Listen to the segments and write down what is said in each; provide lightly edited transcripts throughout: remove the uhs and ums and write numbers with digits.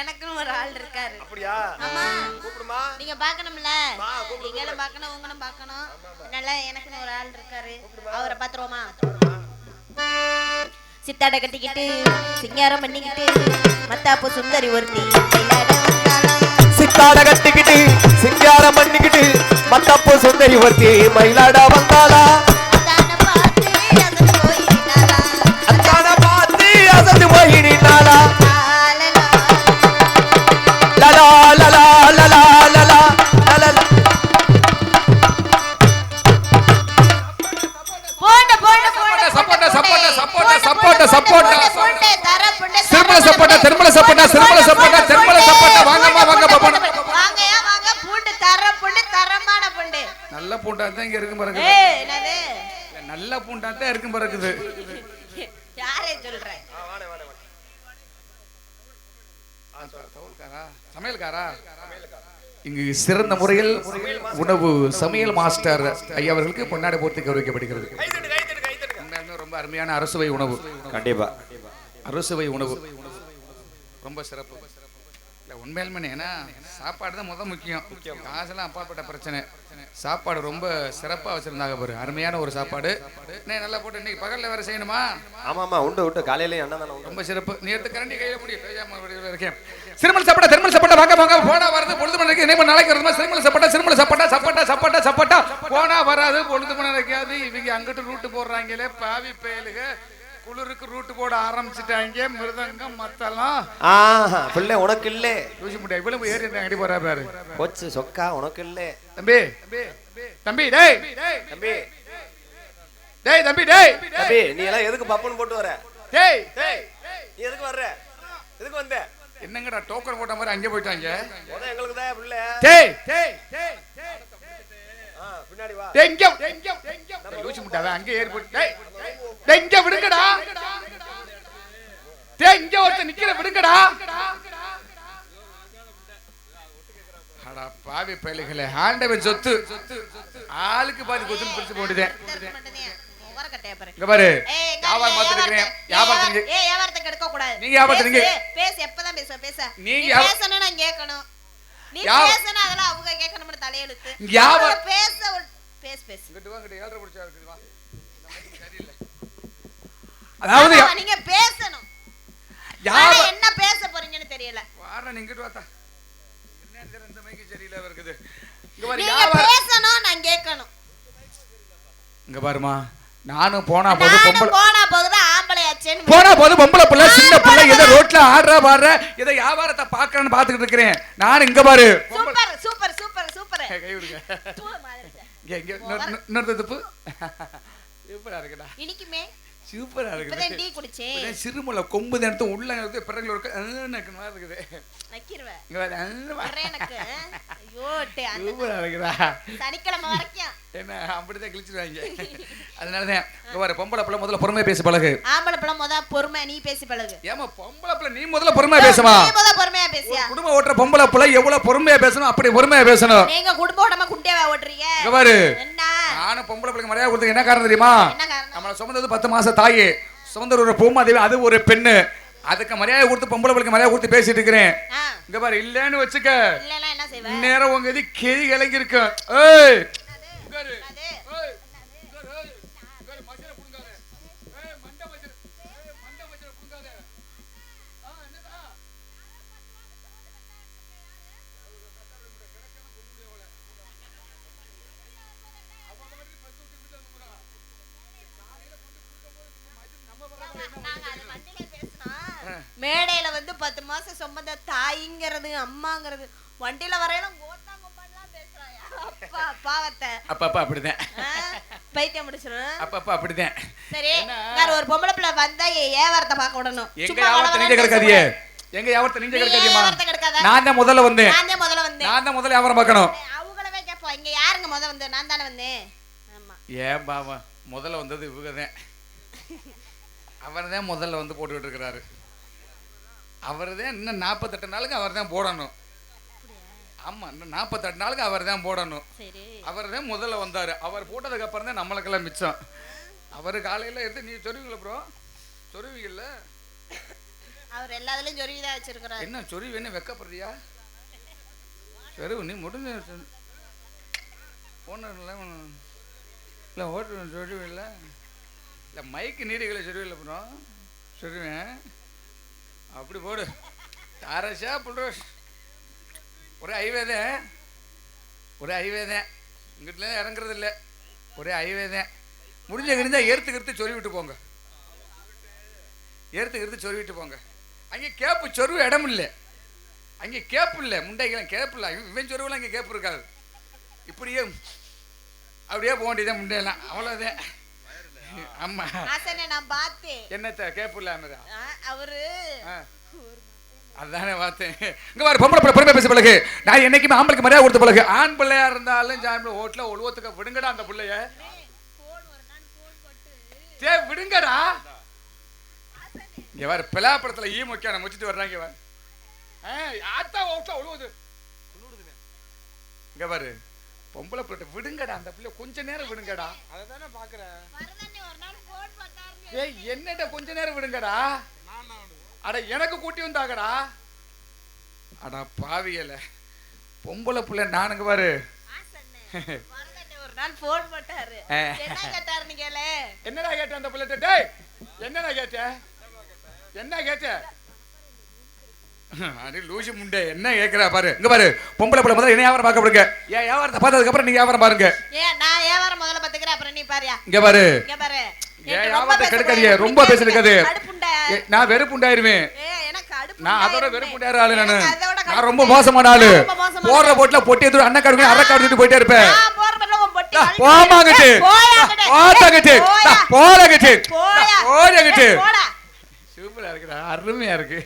எனக்குன்னு ஒரு ஆள் இருக்காரு. அப்படியா? ஆமா. கூப்பிடுமா? நீங்க பார்க்கணும்ல. நீங்களும் பார்க்கணும், உங்களும் பார்க்கணும். நல்லா எனக்குன்னு ஒரு ஆள் இருக்காரு. அவரை பாத்துருவோமா? சித்தாட கட்டிக்கிட்டு சிங்காரம் பண்ணிக்கிட்டு மத்தாப்பு சுந்தரி ஒருத்தி சித்தாட கட்டிக்கிட்டு சிங்காரம் பண்ணிக்கிட்டு மத்தாப்பு சுந்தரி ஒருத்தி மயிலாட வந்தாளா. அத்தான பார்த்து அசந்து போயினாளா. லலா லலா லலா லலா லலா. நல்ல பூண்டா தான் இங்க இருக்கும் பிறகு. நல்ல பூண்டா தான் இருக்கும் பிறகுது. யாரே சொல்றேன்? சமையல்காரா இங்கு சிறந்த முறையில் உணவு சமையல் மாஸ்டர் ஐயா அவர்களுக்கு பொன்னாடை போர்த்தி கௌரவிக்கப்படுகிறது. ரொம்ப அருமையான அறுசுவை உணவு. கண்டிப்பா அறுசுவை உணவு ரொம்ப சிறப்பு. இல்லை உண்மையிலுமே ஏன்னா சாப்பாடு தான் முதல் முக்கியம். காசெல்லாம் அப்பாற்பட்ட பிரச்சனை. சாப்பாடு ரொம்ப சிறப்பாக வச்சிருந்தாங்க பாரு. அருமையான ஒரு சாப்பாடு. நல்லா போட்டு இன்னைக்கு பகலில் வேற செய்யணுமா? ஆமாமா உண்டு விட்டு காலையிலேயே அண்ணன் தானே. ரொம்ப சிறப்பு. நீ எடுத்து கரண்டி கையில் முடியும் இருக்கேன். சிறுமல் சாப்பாட்டா திருமல் சாப்பாட்டா வாங்க வாங்க போனா வருது பொழுது மணிக்கு என்ன நாளைக்கு வருமா? சிறுமல் சாப்பாட்டா சப்பாட்டா போனா வராது பொழுது மணி நினைக்காது. இவங்க அங்கிட்டு ரூட்டு போடுறாங்களே பாவி பயலுக. குளிருக்கு ரூட்டு போட ஆரம்பிச்சுட்டாங்க. மிருதங்கம் மத்தெல்லாம் பிள்ளை உனக்கு இல்ல தூசி முட்டை இவ்வளவு ஏறி அடி போறா பாரு. போச்சு சொக்கா உனக்கு இல்ல. தம்பி தம்பி டேய் தம்பி டேய் தம்பி டேய் தம்பி நீ எல்லாம் எதுக்கு பப்புன்னு போட்டு வர? டேய் நீ எதுக்கு வர்ற? எதுக்கு வந்த? என்னங்கடா டோக்கன் போட்ட மாதிரி அங்கே போயிட்டாங்க. எங்களுக்கு தான் பிள்ளை. டேய் பின்னாடி வா. எங்க லூசி முட்டாவே அங்க ஏறி போட்டு டேய் எங்க விடுங்கடா. டேய் இங்க ஒருத்த நிக்கிற விடுங்கடா. அட பாவி பயலுகளே ஆண்டவன் சொத்து ஆளுக்கு பாதி கொத்து பிடிச்சு போடுதேன். இங்க பாரு வியாபாரம் பார்த்துக்கிறேன். வியாபாரத்தை கெடுக்க கூடாது. நீங்க வியாபாரத்தை பேச எப்பதான் பேச நீங்க பேசணும் நான் கேட்கணும். நீ பேசணும் அதெல்லாம் அவங்க கேட்கணும்னு தலையெழுத்து. பேச இங்கிட்டு வாங்கடி ஏழ்ற புடிச்சா இருக்குது வா. சரியில்லை. அதாவது நீங்க பேசணும். என்ன பேச போறீங்கன்னு தெரியல. வாடா நீ இங்கிட்டு வாடா. என்ன இந்த மைக்கு சரியில்லை இருக்குது. இங்க பாரு நீங்க பேசணும் நான் கேட்கணும். இங்க பாருமா நானும் போனா போகுது ஆம்பளையாச்சேன்னு போனா போது பொம்பளை பிள்ளை சின்ன பிள்ளை ஏதோ ரோட்ல ஆடுற பாடுற ஏதோ வியாபாரத்தை பாக்குறேன்னு பாத்துக்கிட்டு இருக்கிறேன். நான் இங்க பாரு சூப்பர் கை விடுங்க. இன்னொரு துப்பு சூப்பரா இருக்குடா. இனிக்குமே சூப்பரா இருக்குது. டீ குடிச்சேன். சிறுமுல்ல கொம்பு நேரத்து உள்ள நேரத்து பிறகு இருக்குது. நக்கிருவேன் இங்க பாரு எனக்கு. ஐயோ சூப்பரா இருக்குடா. சனிக்கிழமை வரைக்கும் என்ன அப்படிதான் கிழிச்சிருவாங்க. அதனாலதான் இங்க பாரு பொம்பளை பிள்ளை முதல்ல பொறுமையா பேசி பழகு. ஆம்பளை பிள்ளை முதல்ல பொறுமை நீ பேசி பழகு. ஏமா பொம்பளை பிள்ளை நீ முதல்ல பொறுமையா பேசுமா? நீ முதல்ல பொறுமையா பேசியா? குடும்ப ஓட்டுற பொம்பளை பிள்ளை எவ்வளவு பொறுமையா பேசணும் அப்படி பொறுமையா பேசணும். நீங்க குடும்ப ஓட்டாம குண்டியாவா ஓட்டுறீங்க? இங்க பாரு என்ன நானும் பொம்பளை பிள்ளைக்கு மரியாதை கொடுத்தது என்ன காரணம் தெரியுமா? நம்மள சுமந்தது 10 மாச தாயி சுமந்தர் ஒரு பூமாதேவி அது ஒரு பெண்ணு. அதுக்கு மரியாதை கொடுத்து பொம்பளை பிள்ளைக்கு மரியாதை கொடுத்து பேசிட்டு இருக்கிறேன். இங்க பாரு இல்லன்னு வச்சுக்க இல்லனா என்ன செய்வ? நேரம் உங்க இது கேதி கலங்கி இருக்கு. ஏய் மேடையில வந்து 10 மாசம் சொந்த தாய்ங்கிறது அம்மாங்கிறது வண்டியில வரையலாம் கோட்டா கோப்பாலாம் பேசுறாயா? அப்பா பாவத்தை அப்பப்ப அப்படிதான் பைத்தியம் முடிச்சிரும். அப்பப்ப அப்படிதான். சரி வேற ஒரு பொம்பளை பிள்ளை வந்தா ஏவாரத்தை பார்க்க விடணும். எங்க யாவர்த்த நீங்க கிடக்காதீங்க. எங்க யாவர்த்த நீங்க கிடக்காதீமா? நான் தான் முதல்ல வந்தேன். நான் தான் முதல்ல வியாபாரம் பார்க்கணும். அவங்களவே கேட்போம் இங்க யாருங்க முதல்ல வந்து? நான் தானே வந்தேன். ஆமா ஏன் பாவா முதல்ல வந்தது இவங்க தான். அவர் தான் முதல்ல வந்து போட்டுக்கிட்டு இருக்கிறாரு. அவர் தான் இன்னும் 48 நாளுக்கு அவர் தான் போடணும். ஆமா இன்னும் 48 நாளுக்கு அவர் தான் போடணும். அவர் தான் முதல்ல வந்தாரு. அவர் போட்டதுக்கு அப்புறம் தான் நம்மளுக்கெல்லாம் மிச்சம். அவர் காலையில எடுத்து நீ சொருவீங்களா ப்ரோ? சொருவீங்கல்ல அவர் எல்லாத்துலயும் சொருவிதான் வச்சிருக்கிறாரு. என்ன சொருவி என்ன வெக்கப்படுறியா? சரி நீ முடிஞ்ச ஓனர் இல்லை ஓட்டு சொருவி இல்லை இல்லை மைக்கு நீடிகளை சொருவி இல்லை அப்புறம் சொருவேன் அப்படி போடு தாரஷா புல்ற ஒரே ஐவேதேன் இங்கிட்ட இறங்குறது இல்லை ஒரே ஐவேதேன் முடிஞ்சா ஏற்றுக்கிறது சொருவிட்டு போங்க சொருவிட்டு போங்க. அங்கே கேப்பு சொருவு இடம் இல்லை அங்கே கேப்பு இல்லை முண்டைக்கெல்லாம் கேப்பு இல்லை இவன் சொருவெல்லாம் அங்கே கேப்பு இருக்காது இப்படியே அப்படியே போக வேண்டியதான் முண்டையெல்லாம் அவ்வளோதான். ஆமா நான் பார்த்தேன் என்னத்த கேப்பு இல்லாம அவரு அதானே பார்த்தேன். இங்க பாரு பொம்பளை பிள்ளை பொறுமையா பேச பிள்ளைக்கு நான் என்னைக்குமே ஆம்பளுக்கு மரியாதை கொடுத்த பிள்ளைக்கு ஆண் பிள்ளையா இருந்தாலும் ஜாம்பளை ஓட்டுல ஒழுவத்துக்கு விடுங்கடா அந்த பிள்ளைய விடுங்கடா. இங்க வேற பிளாப்படத்துல ஈ முக்கிய முடிச்சுட்டு வர்றாங்க ஆத்தா ஓட்டுல ஒழுவுது இங்க பாரு பொம்பளை பிள்ளை விடுங்கடா அந்த பிள்ளை கொஞ்ச நேரம் விடுங்கடா. அதைத்தானே பாக்குறேன். ஏய் என்னடா கொஞ்ச நேரம் விடுங்கடா. அட எனக்கு கூட்டி வந்தாங்கடா. அடா பாவியல பொம்பளை பிள்ளை நானுங்க பாரு ஒரு நாள் போன் போட்டாரு என்ன கேட்டாருன்னு கேள. என்னடா கேட்ட அந்த பிள்ளை டேய் என்னடா கேட்ட என்ன கேட்ட அடி லூசி முண்டே என்ன கேக்குறா பாரு. இங்க பாரு பொம்பளை பிள்ளை முதல்ல என்ன வியாபாரம் பார்க்க விடுங்க. ஏன் வியாபாரத்தை பார்த்ததுக்கு அப்புறம் நீங்க வியாபாரம் பாருங்க. நான் வியாபாரம் முதல்ல பாத்துக்கிறேன் அப்புறம் நீ பாரியா. இங்க பாரு ஏன் வியாபாரத்தை கெடுக்காதீங்க ரொம்ப பேசிருக்காது. நான் வெறுப்புண்டாயிருவேன். நான் அதோட வெறுப்புண்டாயிர ஆளு நான் ரொம்ப மோசமான ஆளு. போற போட்டுல பொட்டி எடுத்து அண்ணன் காடுங்க அரை காடு போயிட்டே இருப்பேன். போமாங்கட்டு போத்தாங்கட்டு போலங்கட்டு போலங்கட்டு சூப்பரா இருக்குடா அருமையா இருக்கு.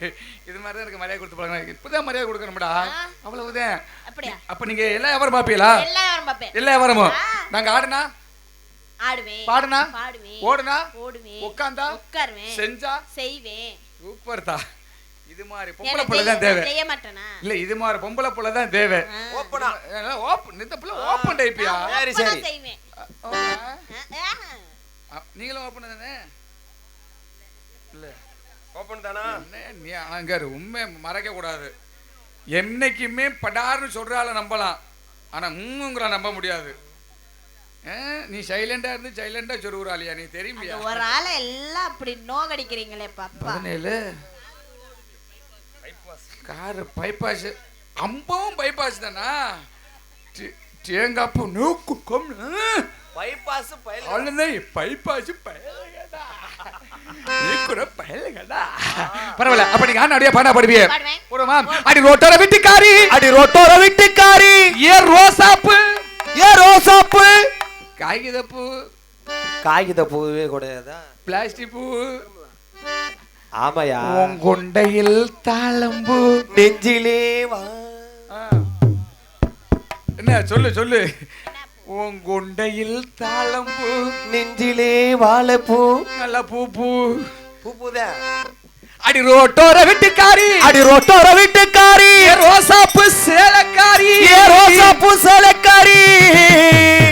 இது மாதிரி தான் எனக்கு மரியாதை கொடுத்து பழகணும். இப்பதான் மரியாதை கொடுக்கணும்டா அவ்வளவுதான். அப்ப நீங்க எல்லா வியாபாரம் பாப்பீங்களா? எல்லா வியாபாரமும் நாங்க ஆடுனா ஆடுவேன் பாடுனா பாடுவேன் ஓடுனா ஓடுவேன் உட்கார்ந்தா உட்காருவேன் செஞ்சா செய்வேன். சூப்பர் தா. இது மாதிரி பொம்பளை புள்ள தான் தேவை. செய்ய மாட்டேனா இல்ல இது மாதிரி பொம்பளை புள்ள தான் தேவை. ஓப்பனா ஓப்பன் இந்த புள்ள ஓப்பன் டைப்பியா? சரி சரி செய்வேன். நீங்களும் ஓப்பன் தானே? இல்ல ஓப்பன் தானா? நீ அங்க உண்மை மறைக்க கூடாது. என்னைக்குமே படார்னு சொல்றால நம்பலாம் ஆனா மூங்குற நம்ப முடியாது. நீ சைலண்டா இருந்து சைலண்டா சொருகுறாளியா நீ தெரியுமியா? ஒரு ஆளை எல்லாம் அப்படி நோகடிக்கிறீங்களே பாப்பா. 17 கார் பைபாஸ் அம்பவும் பைபாஸ் தானா? தேங்காப்பு நோக்கும் பைபாஸ் பயல அவ்வளவுதான் பைபாஸ் பயலகடா நீ கூட பயலகடா. பரவாயில்ல அப்ப நீங்க அப்படியே பாடா பாடுவியே போடுமா? அடி ரோட்டோர விட்டுக்காரி ஏ ரோசாப்பு காகித பூவே கூடதா பிளாஸ்டிக் பூ. ஆமாயா கொண்டையில் தாளம்பூ நெஞ்சிலே வா. என்ன சொல்லு உன் கொண்டையில் தாளம்பூ நெஞ்சிலே வாழைப்பூ நல்ல பூ பூதான். அடி ரோட்டோர விட்டுக்காரி ரோசாப்பு சேலக்காரி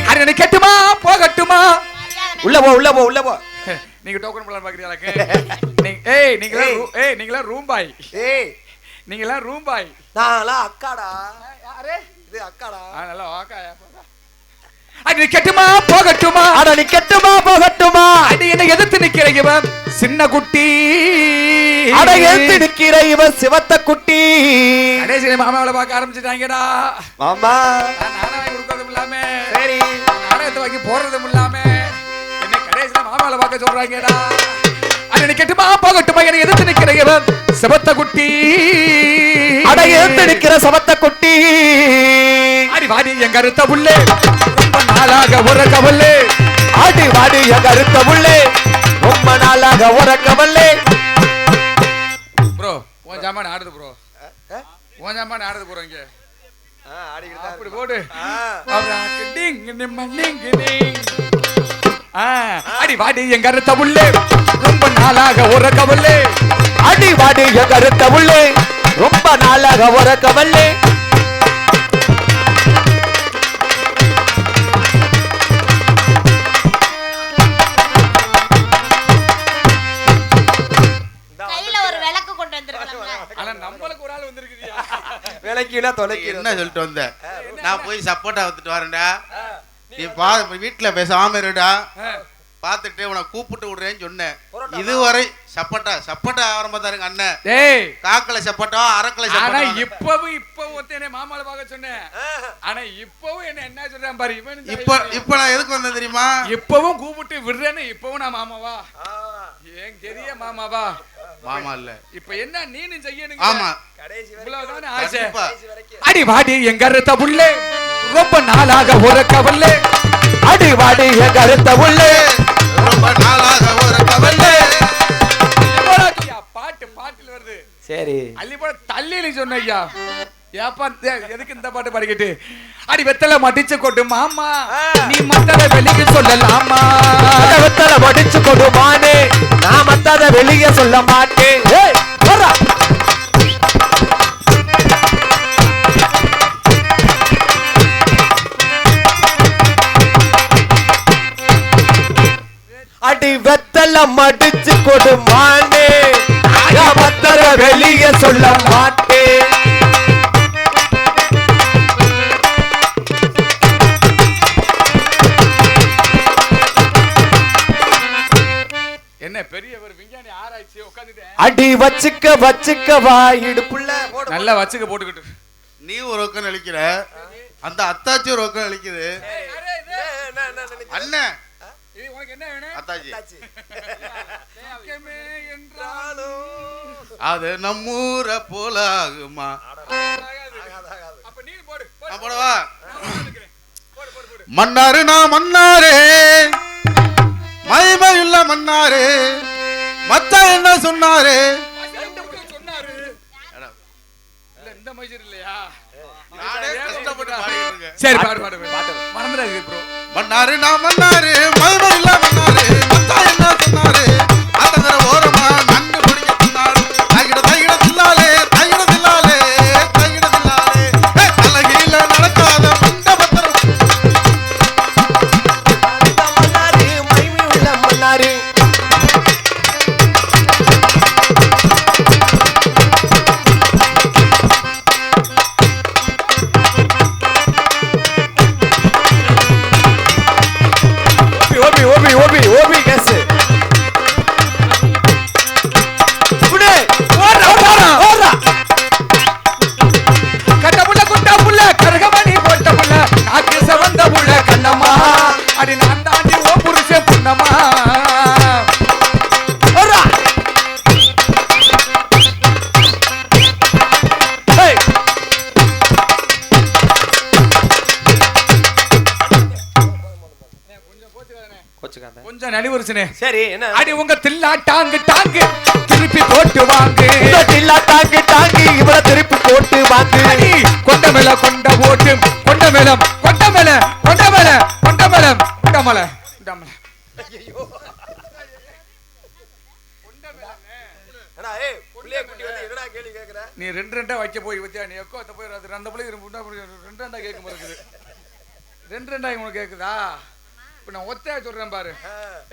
அடி எனக்கு கெட்டுமா போகட்டுமா? உள்ள போ நீங்க டோக்கன் போலாம் பாக்குறீங்களா? நீங்களா ரூம் பாய். நீங்களா ரூம் பாய். நான்லாம் அக்காடா. யாரே இது அக்காடா. நல்லா வாக்காயா. அடி கெட்டுமா போகட்டுமா? அடி என்ன எதிர்த்து நிக்கிற இவன் சின்ன குட்டி. எதிர்த்து நிக்கிற இவன் சிவத்த குட்டி. கடைசி மாமாவில பார்க்க ஆரம்பிச்சுட்டாங்கடா. மாமா நானே வாங்கி கொடுக்கறதும் இல்லாம சரி நாணயத்தை வாங்கி போடுறதும் இல்லாம என்ன கடைசியில மாமாவில பார்க்க சொல்றாங்கடா. அடி கெட்டுமா போகட்டுமா? என்ன எதிர்த்து நிக்கிற இவன் சிவத்த குட்டி. எதிர்த்து நிக்கிற சவத்த குட்டி. அடி வாடி எங்க அறுத்த புள்ளே ரொம்ப நாளாக உறக்கவல்லே. ஆடி வாடி எங்க அறுத்த புள்ளே ரொம்ப நாளாக உறக்கவல்லே. ப்ரோ உன் ஜாமான் ஆடுது ப்ரோ. உன் ஜாமான் ஆடுது ப்ரோ இங்க. ஆடிக்கிட்டு அப்படி போடு. அடி வாடி எங்க அறுத்த புள்ளே ரொம்ப நாளாக உறக்கவல்லே. அடி வாடி எங்க அறுத்த புள்ளே ரொம்ப நாளாக உறக்கவல்லே. கையில ஒரு விளக்கு கொண்டு ஆனா நம்மளுக்கு ஒரு ஆள் வந்திருக்குதியா விலைக்குனா தொலைக்கு என்ன சொல்லிட்டு வந்த நான் போய் சப்போட்டா வித்துட்டு வரேன்டா நீ வீட்டுல பேசாம இருடா பாத்துட்டு உன கூப்பிட்டு விடுறேன்னு சொன்னேன் இதுவரை சப்போட்டா ஆரம்பத்தாருங்க அண்ணன் டேய் காக்கல சப்போட்டா அரக்கல சப்போட்டா இப்பவும் ஒருத்தனே மாமால பார்க்க சொன்னேன் ஆனா இப்பவும் என்ன சொல்றேன் பாரு இவன் இப்ப நான் எதுக்கு வந்தேன் தெரியுமா இப்பவும் கூப்பிட்டு விடுறேன்னு இப்பவும் நான் மாமாவா ஏன் பெரிய மாமாவா மாமா இல்ல இப்ப என்ன நீனு செய்யணும் ஆமா இவ்வளவுதானே ஆசை அடி வாடி எங்க கருத்த புள்ளே ரொம்ப நாளாக ஒரு கவல்லே அடி வாடி என் கருத்த உள்ளே ரொம்ப நாளாக ஒரு கவல்லே பாட்டுல வருது சரி அள்ளி போட தள்ளி சொன்ன ஐயா ஏப்பா எதுக்கு இந்த பாட்டு பாடிக்கிட்டு அடி வெத்தலை மடிச்சு கொண்டு மாமா நீ மத்தத வெளியே சொல்லலாமா வெத்தலை மடிச்சு கொண்டு மானே நான் மத்தத வெளியே சொல்ல மாட்டேன் அடி வெத்தலை மடிச்சு கொடு மானே நான் மத்தத வெளியே சொல்ல மாட்டேன் என்ன பெரியவர் விஞ்ஞானி ஆராய்ச்சி உட்கார்ந்துட்டேன் அடி வச்சுக்க வா இடுப்புள்ள நல்லா வச்சுக்க போட்டுக்கிட்டு நீ ஒரு ரொக்கம் அழிக்கிற அந்த அத்தாச்சி ஒரு ரொக்கம் அழிக்குது அண்ணன் இது உனக்கு என்ன வேணும் அத்தாச்சி அது நம்மூர போல ஆகுமா அப்ப நீ போடு போடவா மன்னாரு நான் மன்னாரே மகிமையுள்ள மன்னாரே மச்சா என்ன சொன்னாரு சொன்னாரு இந்த மைசூர் இல்லையா சரி பாடு மறந்துடாது ப்ரோ மன்னாரு நான் மன்னாரு மகிமையுள்ள மன்னாரு மச்சா என்ன சொன்னாரு அந்த ஓரமா நண்டு பிடிக்க சொன்னாரு தைகிடத்தில்லாலே அழகில நடக்காத மண்டபத்திரம் மன்னாரு ஓபி கேஸ் கட்ட புள்ள குட்ட புள்ள கரகமணி போட்ட புள்ள நாக்கு சவந்த புள்ள கண்ணம்மா அடி நான் தாண்டி ஓ புருஷ புண்ணம்மா கொஞ்சம் நலிவரிசனே சரி என்ன அடி உங்க தில்லா டாங்கு திருப்பி போட்டு வாங்கு தில்லா டாங்கு இவர திருப்பி போட்டு வாங்கு அடி கொண்ட மேல நீ ரெண்டா வைக்க போய் வச்சியா நீ எக்கோ அத போய் அந்த புள்ளை ரெண்டா கேட்க இருக்குது ரெண்டா உனக்கு கேக்குதா இப்ப நான் ஒத்தையா சொல்றேன் பாரு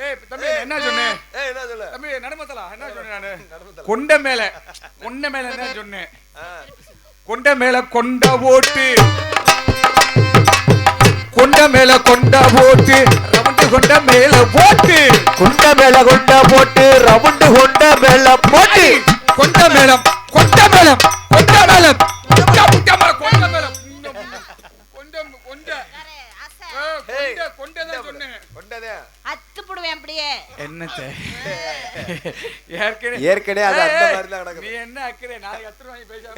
ஏய் தம்பி என்ன சொன்னேன் என்ன சொல்ல தம்பி நடுமத்தலா என்ன சொன்னேன் நானு கொண்ட மேல என்ன சொன்னேன் கொண்ட மேல கொண்ட ஓட்டு ரவுண்டு கொண்ட மேல போட்டு ரவுண்டு கொண்ட மேல போட்டு கொண்ட மேளம் என்னத்தை ஏற்கனவே அது அந்த மாதிரி தான் நடக்குது. நீ என்ன அக்கறை நாளைக்கு அத்தனை வாங்கி பேசாம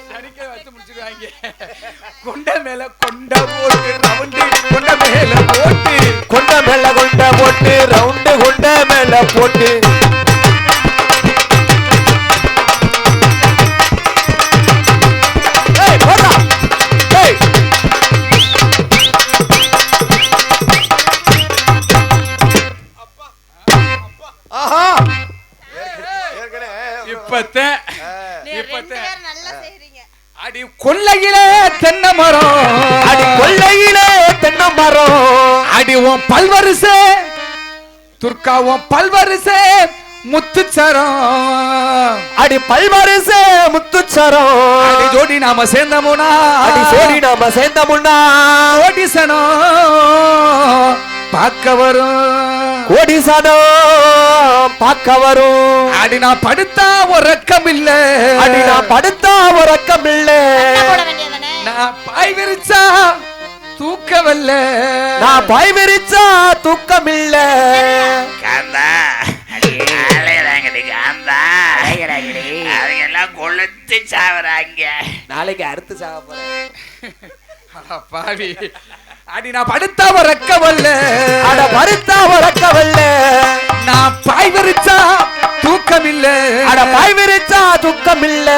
சனிக்க வச்சு முடிச்சிருவாங்க கொண்ட மேல கொண்ட போட்டு ரவுண்டு கொண்ட மேல போட்டு ரவுண்டு கொண்ட மேல போட்டு அடி கொல்லையிலே தென்னை மரம் அடி உன் பல்வரிசை துர்க்கா உன் பல்வரிசை முத்துச்சரம் அடி பல்வரிசே முத்துச்சரம் அடி ஜோடி நாம சேர்ந்தமுனா அடி சோடி நாம சேர்ந்த முன்னா ஓடிசனோ பார்க்க வரும் கோடிசனோ பார்க்க வரும் அடி நான் படுத்தா உறக்கம் இல்ல அடி நான் படுத்தா உறக்கம் இல்ல போட வேண்டியதானே நான் பாய் விரிச்சா தூக்கவல்ல நான் பாய் விரிச்சா தூக்கம் இல்ல காந்தா அலையறாங்கடி காந்தா அவங்க எல்லாம் கொளுத்து சாவறாங்க. நாளைக்கு அறுத்து சாக போறேன் அட பாவி அடி நான் படுத்தா உறக்கவல்ல அட படுத்தா உறக்கவல்ல நான் பாய் விரிச்சா தூக்கம் இல்ல அட பாய் விரிச்சா தூக்கம் இல்ல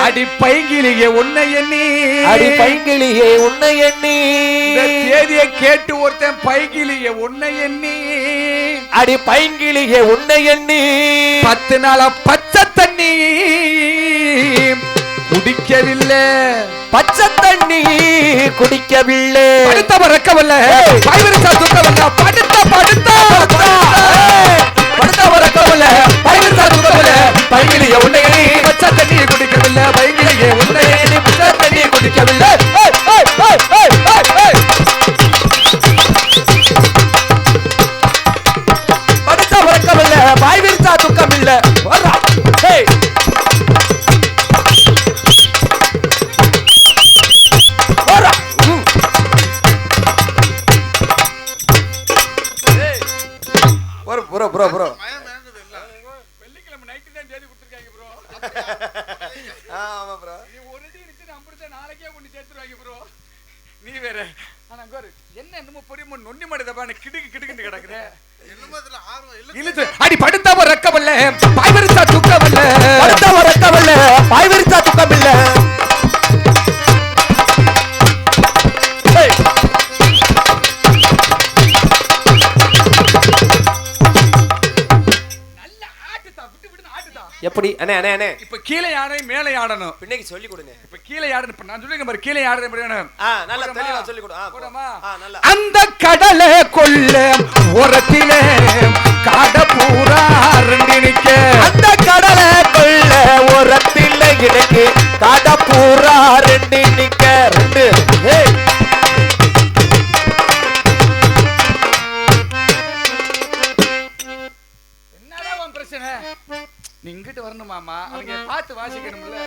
அடி பைங்கிலியே உன்னை எண்ணி அடி பைங்கிலியே உன்னை எண்ணி இந்த தேதியை கேட்டு ஒருத்தன் பைங்கிலியே உன்னை எண்ணி அடி பைங்கிலியே உன்னை எண்ணி 10 நாளா பச்சை தண்ணி குடிக்கவில்லை பச்சை தண்ணி குடிக்கவில்லை படுத்த பறக்கவல்ல பாய் விரிச்சா தூக்கவல்ல படுத்த படுத்த படுத்த உறக்கவல்ல பாய் விரிச்சா தூக்கவல்ல பைங்கிலியே உன்னை எண்ணி பச்சை தண்ணி குடிக்கவில்லை பைங்கிலியே உன்னை எண்ணி பச்சை தண்ணி குடிக்கவில்லை படுத்த உறக்கவல்ல பாய் விரிச்சா தூக்கம் இல்ல வர்றா. ஏய். வர்றா. ம். ப்ரோ வெள்ளிக்கிழமை நைட்டு தான் தேதி கொடுத்துருக்காங்க ப்ரோ ஆமா ப்ரோ. நீ ஒரு இது இருக்கு நம்புறத நாளைக்கே கொண்டு சேர்த்துருவாங்க ப்ரோ நீ வேற ஆனா கோரு என்ன என்னமோ பொரியமோ நொண்டி மாடுதப்பா கிடுக்கு கிடுக்குன்னு கிடக்குற இழுத்து அடி படுத்தாவ ரக்கவல்ல பாய் விரிச்சா தூக்கவல்ல படுத்த உறக்கவல்ல பாய் விரிச்சா தூக்கம் இல்ல ஏய். நல்ல ஆட்டுதா விட்டு விட்டு ஆட்டுதா எப்படி அண்ணே அண்ணே அண்ணே இப்ப கீழே ஆடை மேலே ஆடணும் பின்னைக்கு சொல்லி கொடுங்க இப்ப கீழே ஆடணும் இப்ப நான் சொல்லிருக்கேன் பாரு கீழே ஆடுறது எப்படி வேணும் நல்லா போடுமா? தெளிவா சொல்லி கொடு போடுமா? நல்லா அந்த கடலை கொள்ள உரத்திலே காட பூரா நிக்க அந்த கடலை கொள்ள உரத்தில் எனக்கு காட பூரா ரெண்டு நிக்க ரெண்டு ஏய். என்னடா உன் பிரச்சனை நீ இங்கிட்டு வரணுமாமா அவங்க பார்த்து வாசிக்கணும்ல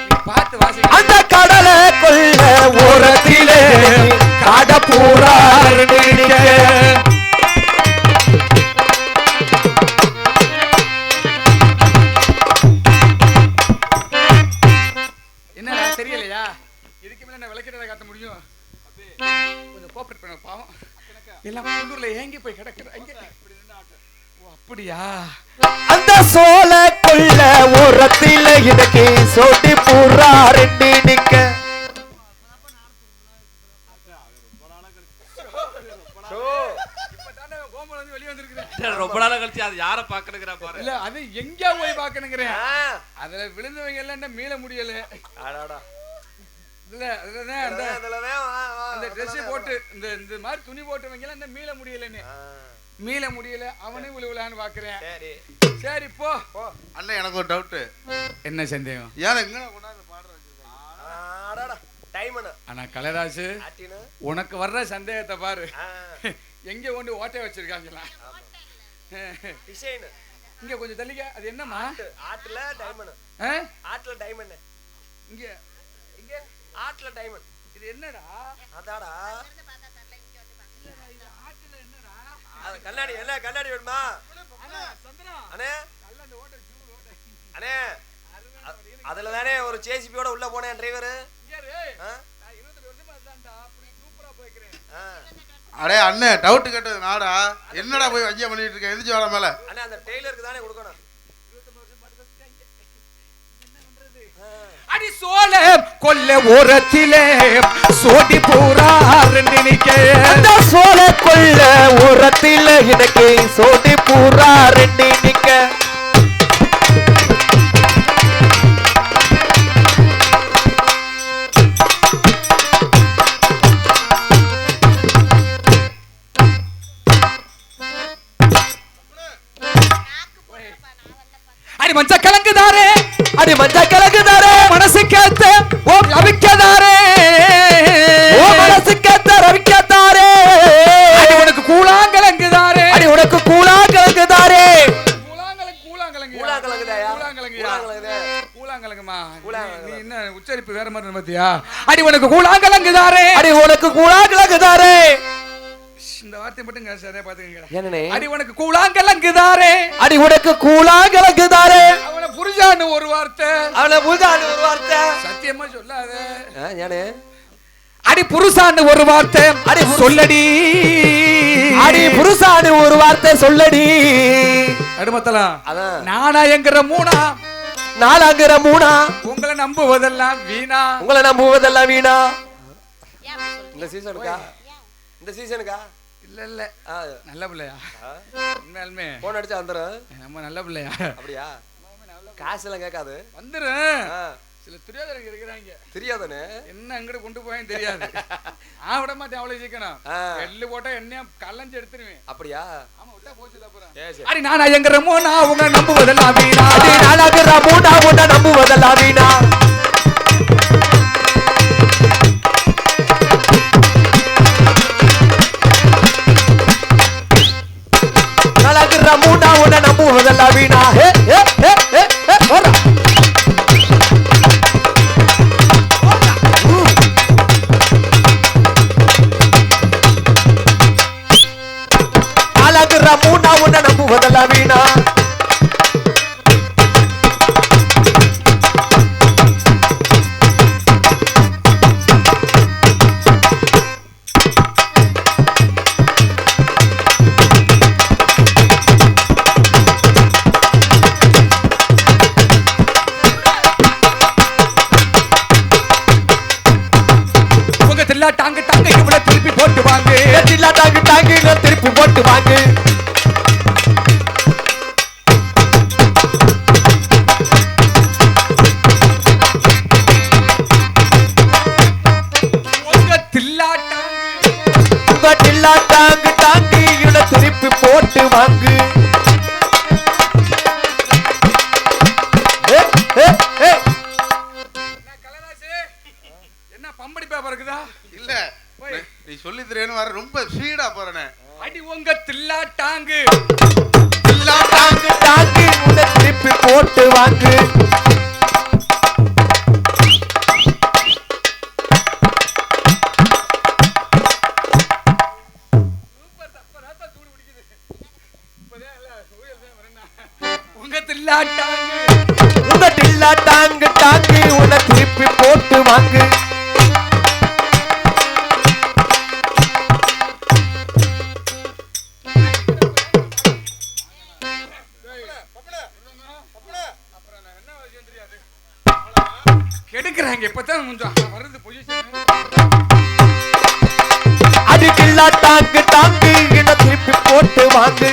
நீ பார்த்து வாசிக்கணும் அந்த கடலை கொள்ள உரத்திலே காட பூரா ரெண்டு நிக்க என்னடா தெரியலையா இதுக்கு மேல என்ன விளக்கிட்டதை காட்ட முடியும் கொஞ்சம் கோஆபரேட் பண்ண பாவம் எல்லாம் குண்டூர்ல ஏங்கி போய் கிடக்குற ஓ அப்படியா அந்த சோழ கொள்ள உரத்தில் எனக்கு சோட்டி பூரா ரெண்டு நிக்க இப்பதானே கோமல வந்து வெளிய வந்திருக்கிறேன் ரொம்ப நாளா கழிச்சு அது யார பாக்கணுங்கறா பாரு. இல்ல அது எங்க போய் பாக்கணுங்கிறேன் அதுல விழுந்தவங்க எல்லாம் என்ன மீள முடியல இல்ல அதுதான் அந்த ட்ரெஸ் போட்டு இந்த மாதிரி துணி போட்டவங்க எல்லாம் என்ன மீள முடியலன்னு மீள முடியல அவனே விழுவலான்னு பாக்குறேன் சரி போ அண்ணன் எனக்கு ஒரு டவுட். என்ன சந்தேகம் ஏன் எங்க கொண்டாந்து பாடுற ஆனா கலராசு உனக்கு வர்ற சந்தேகத்தை பாரு எங்க கொண்டு ஓட்டை வச்சிருக்காங்களா இங்க கொஞ்சம் தள்ளிக்க அது என்னமா ஆட்டுல டைமண்ட் ஆட்டுல டைமண்ட் இங்க இங்க ஆட்டுல டைமண்ட் இது என்னடா அதாடா அது கண்ணாடி என்ன கண்ணாடி வேணுமா அண்ணே அண்ணே அதுல தானே ஒரு ஜேசிபியோட உள்ள போனேன் டிரைவர் அடே அண்ணன் டவுட் கேட்டது நாடா என்னடா போய் வஞ்சியா பண்ணிட்டு இருக்க எந்திரிச்சு வர மேல அண்ணே அந்த டெய்லருக்கு தானே கொடுக்கணும் அடி சோழ கொல்ல ஓரத்திலே சோடி பூரா ரெண்டு நிக்க அந்த சோழ கொள்ள உரத்தில் எனக்கு சோடி பூரா ரெண்டு நிக்க அடி மஞ்ச கிழக்குதாரே மனசு கேத்த ஓ அவிக்கதாரே ஓ மனசு கேத்த ரவிக்கத்தாரே அடி உனக்கு கூழாங்கலங்குதாரே அடி உனக்கு கூழா கிழக்குதாரே கூழாங்கலங்குதாயா கூழாங்கலங்குதே கூழாங்கலங்குமா நீ என்ன உச்சரிப்பு வேற மாதிரி பாத்தியா அடி உனக்கு கூழாங்கலங்குதாரே அடி உனக்கு கூழா கிழக்குதாரே இந்த வார்த்தை மட்டும் சரியா பாத்துக்கங்க என்னனே அடி உனக்கு கூழாங்கலங்குதாரே அடி உனக்கு கூழா கிழக்குதாரே அவன புரிஞ்சான்னு ஒரு வார்த்தை அவளை புரிஞ்சான்னு ஒரு வார்த்தை சத்தியமா சொல்லாத ஏனே அடி புருஷான்னு ஒரு வார்த்தை அடி சொல்லடி அடி புருஷான்னு ஒரு வார்த்தை சொல்லடி அடுமத்தலாம் அதான் நானா என்கிற மூணா நாலாங்கிற மூணா உங்களை நம்புவதெல்லாம் வீணா உங்களை நம்புவதெல்லாம் வீணா ஏன் அப்படி சொல்றீங்க? இந்த சீசனுக்கா இந்த சீசனுக்கா இல்ல இல்ல நல்ல பிள்ளையா உண்மையாலுமே போன் அடிச்சா வந்துரும் நம்ம நல்ல பிள்ளையா அப்படியா காசு எல்லாம் கேட்காது வந்துரும் சில துரியாதரங்க இருக்கிறாங்க தெரியாதானே என்ன அங்கிட்டு கொண்டு போயேன்னு தெரியாது நான் விட மாட்டேன் அவ்வளவு சீக்கிரம் எள்ளு போட்டா என்ன கல்லஞ்சு எடுத்துருவேன் அப்படியா ஆமா விட்டா போச்சு அப்புறம் சரி, சரி. அடி நானா எங்கிறமோ நான் உங்க நம்புவதெல்லாம் வீணா அடி நாலாகிற மூணா உன்னை நம்புவதெல்லாம் வீணா நாலாகிற மூணா உன்னை நம்புவதெல்லாம் வீணா ஹே ஹே ஹே ஹே ஹே போடா நாலாகிற மூணா உன்னை நம்புவதெல்லாம் வீணா உங்க தில்லா டாங்கு டாங்கு இவ்வளவு திருப்பி போட்டு வாங்க எட்டில்லா டாங்கு டாங்கு நான் திருப்பி போட்டு வாங்கு உங்க தில்லா டாங்கு உங்க டில்லா டாங்கு டாங்கு இவனை திருப்பி போட்டு வாங்கு ஏ, ஏ, ஏ. என்ன பம்படி பேப்பர் இருக்குதா இல்ல நீ சொல்லி தரேன்னு வர ரொம்ப ஸ்பீடா போறேனே அடி உங்க தில்லா டாங்கு டில்லா டாங்கு டாங்கு இவனை திருப்பி போட்டு வாங்கு உங்க தில்லா டாங்கு உங்க டில்லா டாங்கு டாங்கு உன்னை திருப்பி போட்டு வாங்கு கெடுக்குறாங்க இப்பதான் கொஞ்சம் வருது பொசிஷன் அடி டில்லா டாங்கு டாங்கு இவனை திருப்பி போட்டு வாங்கு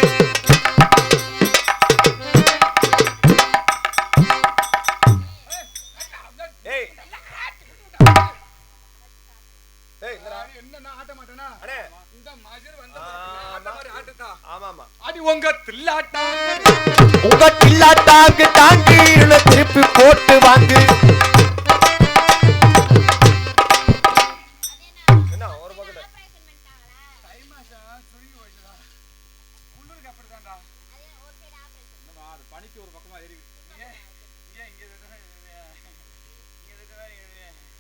என்ன ஆட்ட மாட்டேனா இந்த மாதிரி வந்த ஆட்டுதா ஆமாமா அடி உங்க தில்லா டாங்கு உங்க டில்லா டாங்கு டாங்கு இவனை திருப்பி போட்டு வாங்கு பணிக்கு ஒரு பக்கமா இருக்கு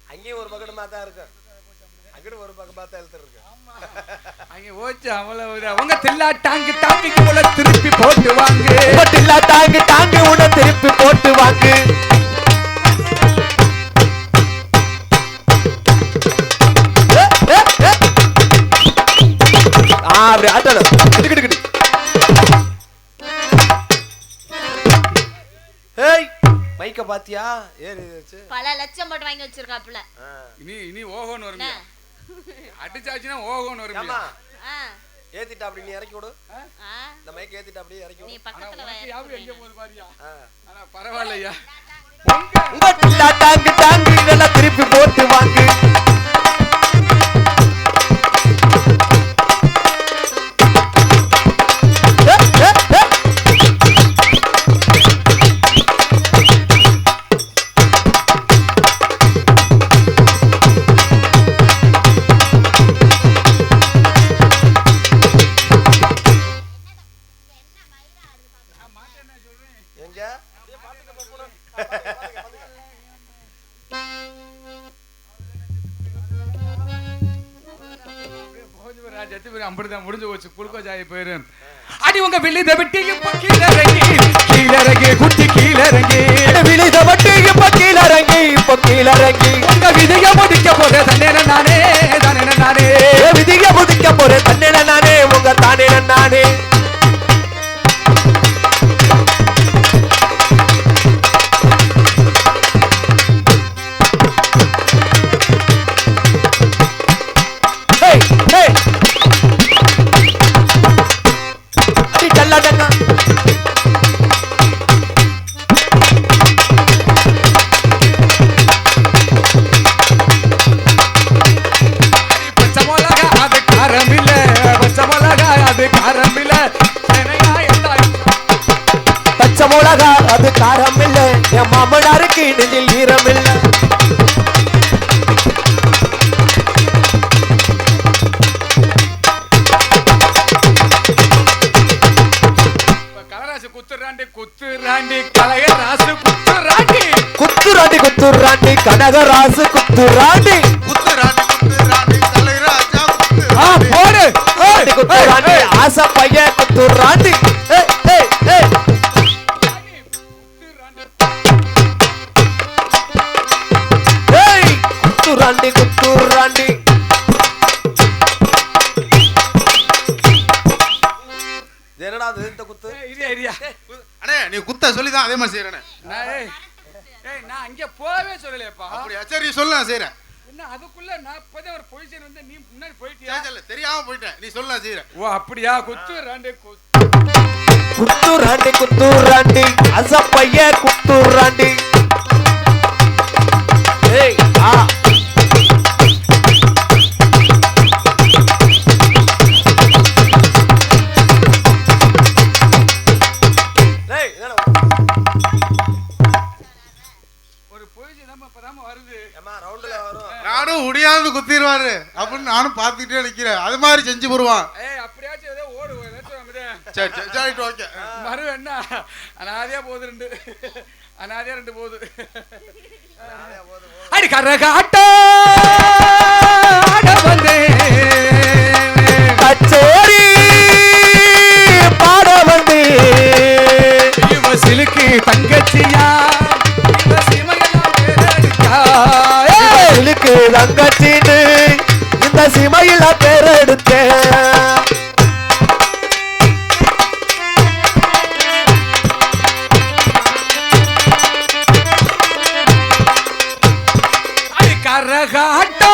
அங்கேயும் ஒரு பக்கமா தான் இருக்கு அங்கிட்டு ஒரு பக்கமா தான் எழுத்து இருக்கு அங்க ஓச்சு அவ்வளவு உங்க தில்லா டாங்கு டாங்கிக்கு போல திருப்பி போட்டு வாங்க உங்க டில்லா டாங்கு டாங்கு உன்னை திருப்பி போட்டு வாங்கு ஏ, ஏ, ஏ. அப்படி ஆட்டணும் கிட்டு ஏய் மைக்க பாத்தியா ஏறிச்சு பல லட்சம் போட்டு வாங்கி வச்சிருக்காப்புல இனி ஓகோன்னு வரும் அடிச்சாச்சுன்னா ஓகோன்னு வரும் ஏமா ஆ, ஏத்திட்டா அப்படி நீ இறக்கி விடு ஆ, இந்த மைக்க ஏத்திட்டா அப்படியே இறக்கி நீ விடு பக்கத்துல எங்க போகுது பாரியா ஆனா பரவாயில்லையா உங்க டில்லா டாங்கு டாங்கு இதெல்லாம் திருப்பி போட்டு வாங்கு ஏ, ஏ, ஏ. போயிரும் அப்படிதான் முடிஞ்சு போச்சு குளுக்கோஸ் ஆகி போயிரும் அடி உங்க விழித விட்டு இப்ப கீழறங்கி குட்டி கீழறங்கி விழித விட்டு இப்ப கீழறங்கி உங்க விதிய முடிக்க போற தன்னே நானே விதிய முடிக்க போற தன்னே நானே உங்க தானே நானே பச்சை மிளகா அது காரம் இல்ல என் மாமனாருக்கு நெஞ்சில் ஈரம் இல்ல கலராசு குத்துராண்டி கலையராசு குத்துராண்டி கனகராசு குத்துராண்டி போடு குத்துராண்டி ஆசை பையன் குத்துராண்டி குத்துராண்டி என்னடா அது இந்த குத்து அண்ணே நீ குத்த சொல்லிதான் அதே மாதிரி செய்யறேன் நான் அங்க போவே சொல்லலையப்பா அப்படியா சரி சொல்லு நான் செய்யறேன் என்ன அதுக்குள்ள நான் இப்பதே ஒரு பொசிஷன் வந்து நீ முன்னாடி போயிட்டியா தெரியாம போயிட்டேன் நீ சொல்ல நான் செய்யறேன் ஓ அப்படியா குத்துராண்டி அசப்பைய குத்துராண்டி ஏய் ஆ நானும் உடையாந்து குத்திடுவாரு அப்படின்னு நானும் பார்த்துக்கிட்டே நிக்கிறேன் அது மாதிரி செஞ்சு போடுவான் மறு என்ன அனாதையா போகுது ரெண்டு போகுது அடி கரகாட்ட வந்து கச்சேரி பாட வந்து இவ சிலுக்கு தங்கச்சியா தங்கச்சின்னு இந்த சிமையில பேரெடுத்தேன் கரகாட்டோ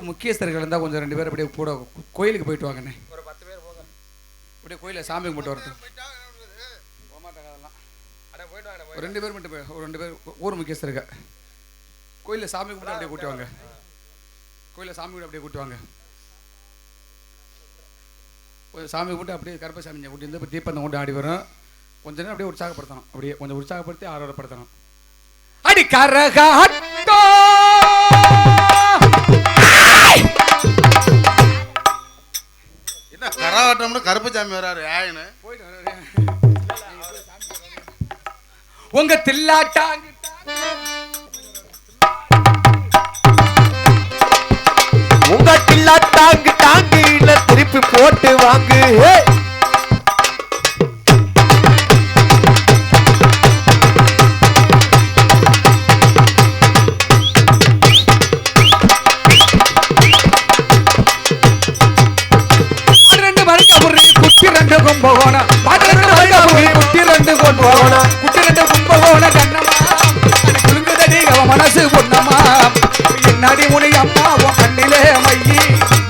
முக்கியஸ்தர்கள் இருந்தால் கொஞ்சம் 2 பேர் அப்படியே கூட கோயிலுக்கு போயிட்டு வாங்கண்ணே ஒரு 10 பேர் போங்க அப்படியே கோயிலில் சாமி கும்பிட்டு வரட்டும் ஒரு 2 பேர் மட்டும் போய் ஒரு 2 பேர் ஊர் முக்கியஸ்தருங்க கோயிலில் சாமி கும்பிட்டு அப்படியே கூட்டி வாங்க சாமி கும்பிட்டு அப்படியே கருப்பசாமி கூட்டி வந்து தீப்பந்தம் கொண்டு ஆடி வரும் கொஞ்ச நேரம் அப்படியே உற்சாகப்படுத்தணும் அப்படியே கொஞ்சம் உற்சாகப்படுத்தி ஆரோரப்படுத்தணும் அடி கரகாட்டோ என்ன கரகாட்டம்னு கருப்பசாமி வராரு ஆயின்னு உங்க தில்லாட்டா டாங்கில திருப்பி போட்டு வாங்கு குட்டி ரெண்டு கும்பகோணம் குலுங்குதடி மனசு பொண்ணமா என்னாடி முனி அம்மா உன் கண்ணிலே மையி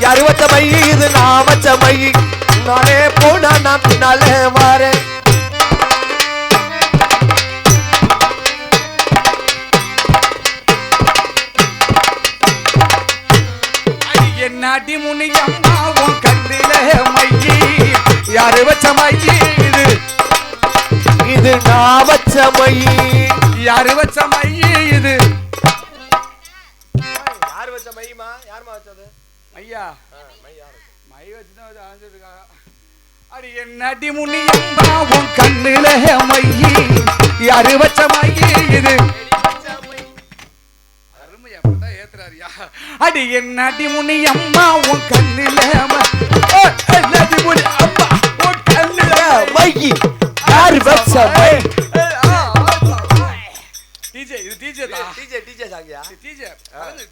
யாரு வச்ச மையி இது நான் வச்ச மையி நானே போனா நான் பின்னாலே வாரேன் என்னாடி முனி அம்மா உன் கண்ணிலே மையி யாரு வச்ச மையி இது நான் வச்ச மையி யாரு வச்ச மையி இது ஐயா மை வச்சுதான் ஆஞ்சிருக்கா. அடி என்னடி முனியம்மா உன் கண்ணுல மையி யாரு வச்ச மையி இது அருமையா தான் ஏத்துறாரியா. அடி என்னடி முனியம்மா உன் கண்ணுல என்னடி முனியம்மா உன் கண்ணுல மையி யாரு வச்ச மை. டிஜே இது டிஜே தான். டிஜே சாங்கியா டிஜே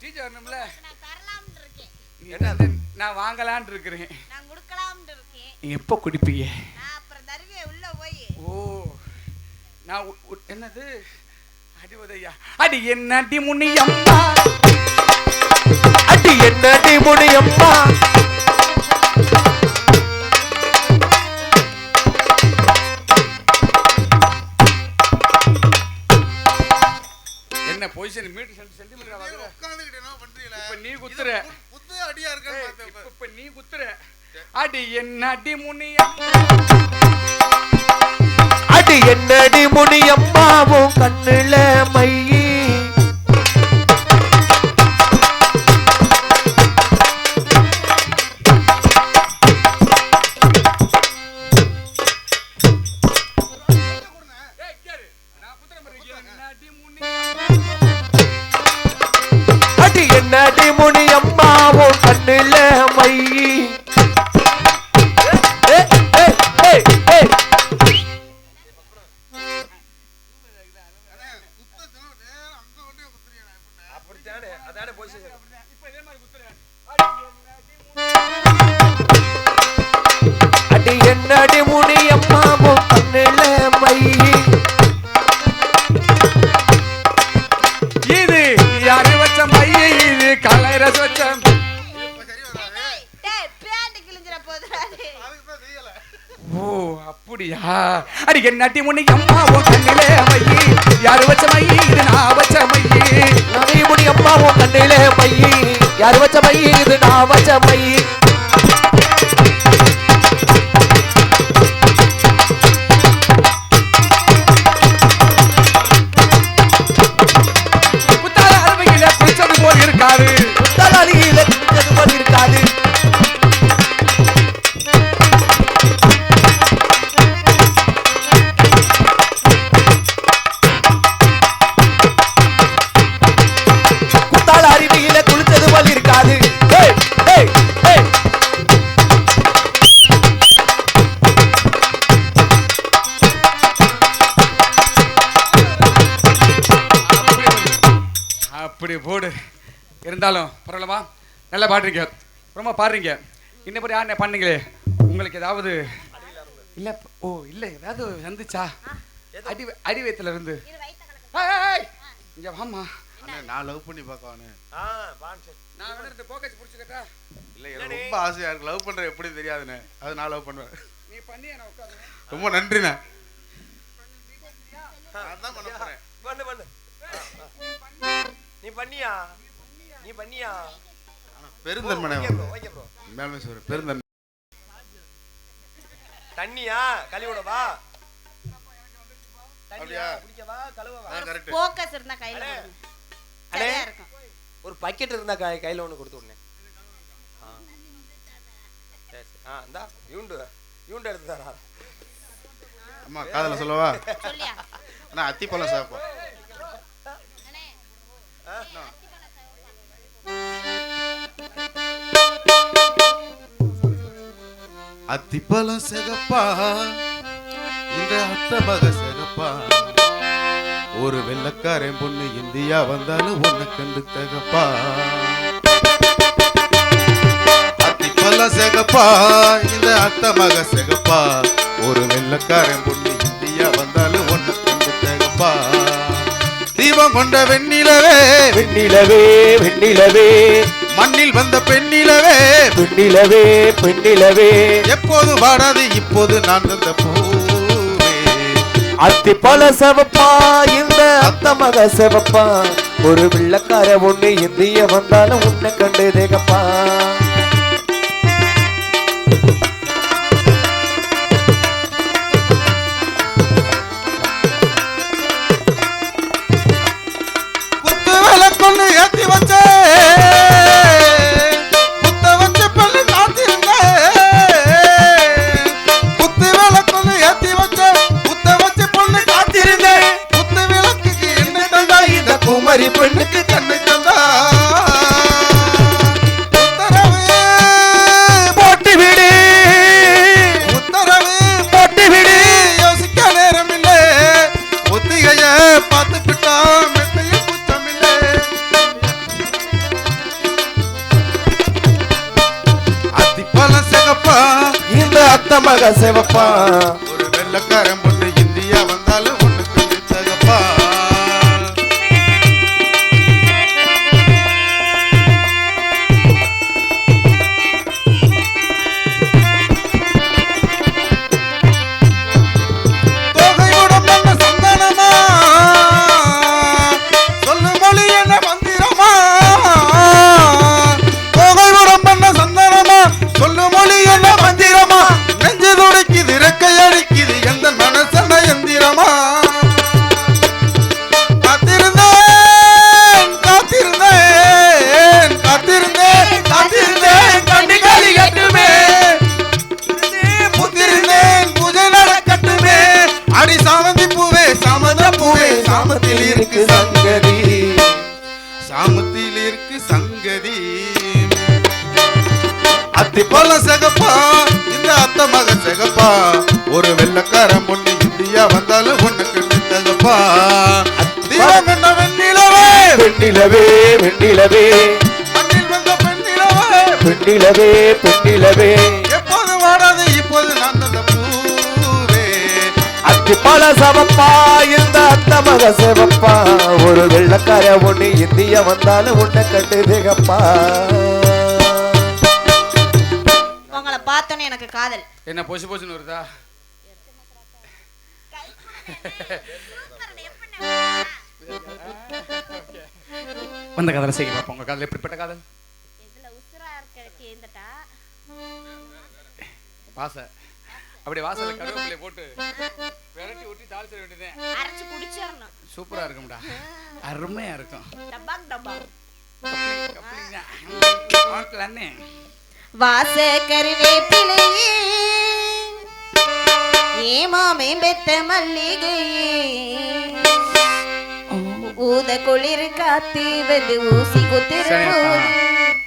டிஜே வரணும்ல. நான் தரலாம்னு இருக்கேன். என்ன நான் வாங்கலாம்னு இருக்கிறேன். நான் குடுக்கலாம்னு இருக்கேன். நீங்க எப்போ குடிப்பீங்க? நான் அப்புறம் தருவேன் உள்ள போய். ஓ நான் என்னது அடி உதையா. அடி என்னடி முனியம்மா அடி என்னடி முனியம்மா என்ன பொசிஷன் மீட்டர் சென்டிமீட்டர் வாங்குற. உட்கார்ந்துகிட்டு என்ன பண்றீங்களா? இப்ப நீ குத்துற. புத்து அடியா இருக்கான்னு பார்த்தேன். இப்ப நீ குத்துற. அடி என்னடி முனியம்மா அடி என்னடி முனியம்மா உன் கண்ணுல மையி ஏய் கேரு நான் குத்துற மாதிரி என்னடி முனியம்மா அடி என்னடி முனியம்மா உன் கண்ணுல மையி. அப்படித்தானே அதானே பொசிஷன். இப்ப இதே மாதிரி குத்துற. அடி என்னடி முனியம்மா உன் கண்ணுல மையி. இது யாரு வச்ச மைய இது கலைரஸ் வச்ச. டேய் பேண்ட் கிழிஞ்சிர போதுறானே. ஓ அப்படியா. அடி என்னடி முனியம்மா உன் கண்ணிலே மையி யாரு வச்ச மையி இது நான் வச்ச மையி. நவி முனியம்மா உன் கண்ணுல மையி யாரு வச்ச மையி இது நான் வச்ச மையி. புத்தால அருமையில குளிச்சது போல் இருக்காரு. தலையில குஞ்சது போல் இருக்காது. குத்தால அருவியில குளிச்சது போல் இருக்காது. ஏய், ஏய், ஏய். அப்படி போடு. இருந்தாலும் பரவாயில்லமா நல்லா பாடுறீங்க ரொம்ப பாடுறீங்க. இன்னப்படி ஆன பண்ணீங்களே உங்களுக்கு ஏதாவது இல்ல. ஓ இல்ல ஏதாவது வந்துச்சா அடி அடி வயத்துல இருந்து. இது வயித்த கணக்கு. ஏய், ஏய், இங்க வாமா. அண்ணே, நான் லவ் பண்ணி பார்க்கவானே. பான்சன் நான் வேணா இந்த போக்கஸ் புடிச்சுக்கட்டா. இல்ல எனக்கு ரொம்ப ஆசையா இருக்கு. லவ் பண்ற எப்படி தெரியாதுண்ணே. அது நான் லவ் பண்ணுவேன். நீ பண்ணி நான் உட்காரு. ரொம்ப நன்றிண்ணே. அதான் பண்ண போறேன். பண்ணு பண்ணு. நீ பண்ணியா நீ பண்ணியா பெருந்தன்மனே ஓகே ப்ரோ. மேலுமே சொல்ற பெருந்தன்மை. தண்ணியா கழுவிடவா அப்படியா? தண்ணியா குடிக்கவா கழுவவா. கரெக்ட். போக்கஸ் இருந்தா கையில அடே. கொடுங்க. அடே. சரியா இருக்கும். ஒரு பக்கெட் இருந்தா கையில ஒண்ணு கொடுத்து விடுனே. சரி சரி. இந்தா யூண்டு எடுத்து தரா. அம்மா காதல சொல்லவா? சொல்லியா அண்ணா அத்திப்பழம் சாப்பா. அண்ணே அத்திப்பழம் சிகப்பா இந்த அட்டமக சிகப்பா ஒரு வெள்ளக்காரன் பொண்ணு இந்தியா வந்தாலும் ஒன்ன கண்டு தகப்பா. அத்திப்பழம் சிகப்பா இந்த அட்டமக சிகப்பா ஒரு வெள்ளக்காரன் பொண்ணு இந்தியா வந்தாலும் ஒன்ன கண்டு தகப்பா. தீபம் கொண்ட வெண்ணிலவே வெண்ணிலவே வெண்ணிலவே மண்ணில் வந்த பெண்ணிலவே பெண்ணிலவே பெண்ணிலவே எப்போது வாடாது இப்போது நான் தந்த பூவே. அத்தி பல செவப்பா இந்த அத்த மக செவப்பா ஒரு வெள்ளக்கார ஒண்ணு இந்திய வந்தாலும் உன்னை கண்டு தேகப்பா. குத்து விளக்கொன்னு ஏத்தி வச்சே குத்த மக சிவப்பா ஒரு வெள்ளக்காரன் பொண்ணு இந்தியா வந்தாலும் ஒண்ணு கண்டு தகப்பா சாமத்தில் இருக்கு சங்கதி அத்தி போல சகப்பா இந்த அத்த மக சகப்பா ஒரு வெள்ளக்காரன் பொண்ணு இந்தியா வந்தாலும் ஒண்ணு கண்டு தகப்பா தீபம் என்ன வெண்ணிலவே பெண்ணிலவே வெண்ணிலவே மண்ணில் வந்த பெண்ணிலவே பெண்ணிலவே பெண்ணிலவே எப்போது வாடாது இப்போது நான் தந்த பூவே அத்தி பல சவப்பா இந்த அத்த மக சிவப்பா ஒரு வெள்ளக்கார ஒண்ணு இந்தியா வந்தாலும் உன்னை கண்டு திகப்பா உங்களை பார்த்தோன்னே எனக்கு காதல். என்ன பொசு பொசுன்னு வருதா? வந்த காதலை செய்ய பார்ப்போம். உங்க காதல் எப்படிப்பட்ட காதல்? வாச அப்படி வாசல்ல கருவேப்பிலை போட்டு விரட்டி ஊட்டி தாளிச்சிட வேண்டியதேன். அரைச்சு குடிச்சிரணும். சூப்பரா இருக்கும்டா, அருமையா இருக்கும். டபாக் டபாக் வாச கருவேப்பிலையே ஏமாமே பெத்த மல்லிகையே ஊத குளிர் காத்து வந்து ஊசி குத்துற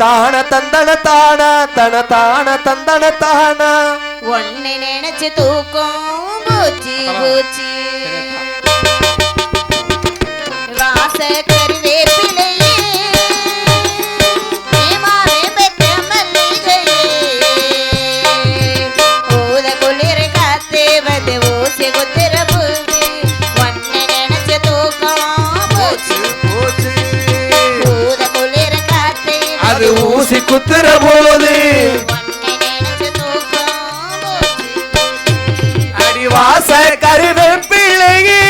தான தந்தன தான தன தான தந்தன தான ஒன்னு நினைச்சு தூக்கம் பூச்சி பூச்சி வாச கருவேப்பிலையே ஏமாவே பெத்த மல்லிகையே ஊத குளிர் காத்து வந்து ஊசி குத்துற பூச்சி ஒன்னு நினைச்சு தூக்கம் பூச்சி ஊத குளிர் காத்து அது ஊசி குத்துற போது அடி வாச கருவேப்பிலையே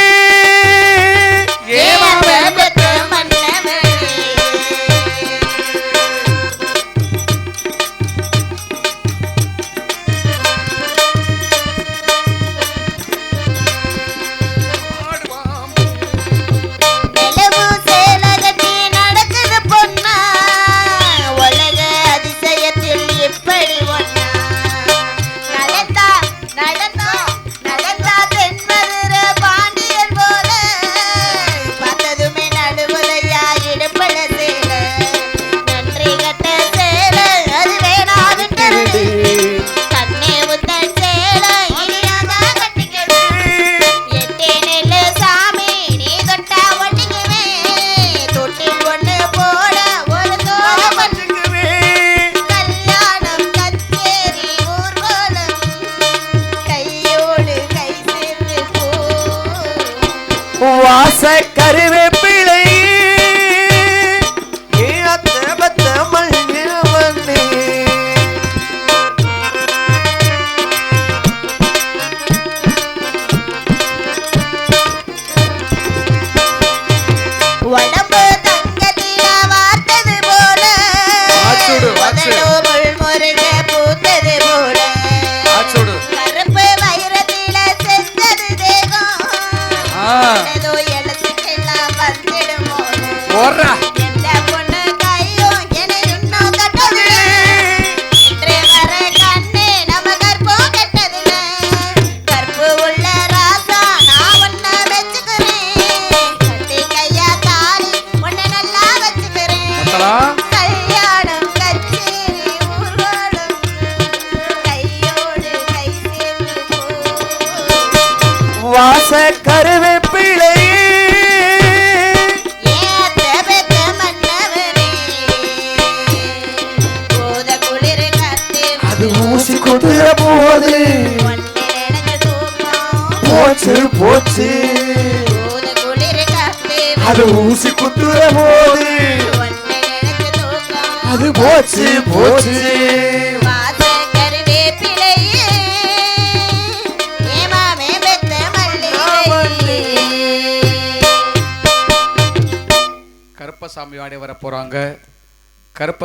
வாச கருவேப்பிலையே ஏ அத்த பத்த மல்லிகவனே உடம்பு தங்கத்தில வார்த்தது போல உதடு முருக பூத்தது போல கருப்பு வைரத்தில செஞ்சது தேகம் ஏதோ எழுத்துக்கெல்லாம் வந்துடுமோ எந்த பொண்ணு கையும் என்னை இன்னும் கட்டது இன்று வர கண்ணு நம்ம கற்பம் கெட்டதில்ல கற்பு உள்ள ராசா நான் ஒன்ன வச்சுக்கிறேன் கட்டி கையா தாலி ஒன்ன நல்லா வச்சுக்கிறேன் கல்யாணம் கச்சேரி ஊர்வலம் கையோடு கை சேர்ந்து வாச கருவேப்பிலையே ஊத குளிர் காத்து அது ஊசி குத்துற போது போச்சு போச்சு ஊத குளிர் காத்து அது ஊசி குத்துற போது ஒன்னை நினைச்சு தூக்கம் அது போச்சு போச்சு வாச கருவேப்பிலையே ஏமாமே பெத்த மல்லிகை கருப்பசாமி ஆடி வர போறாங்க. கருப்ப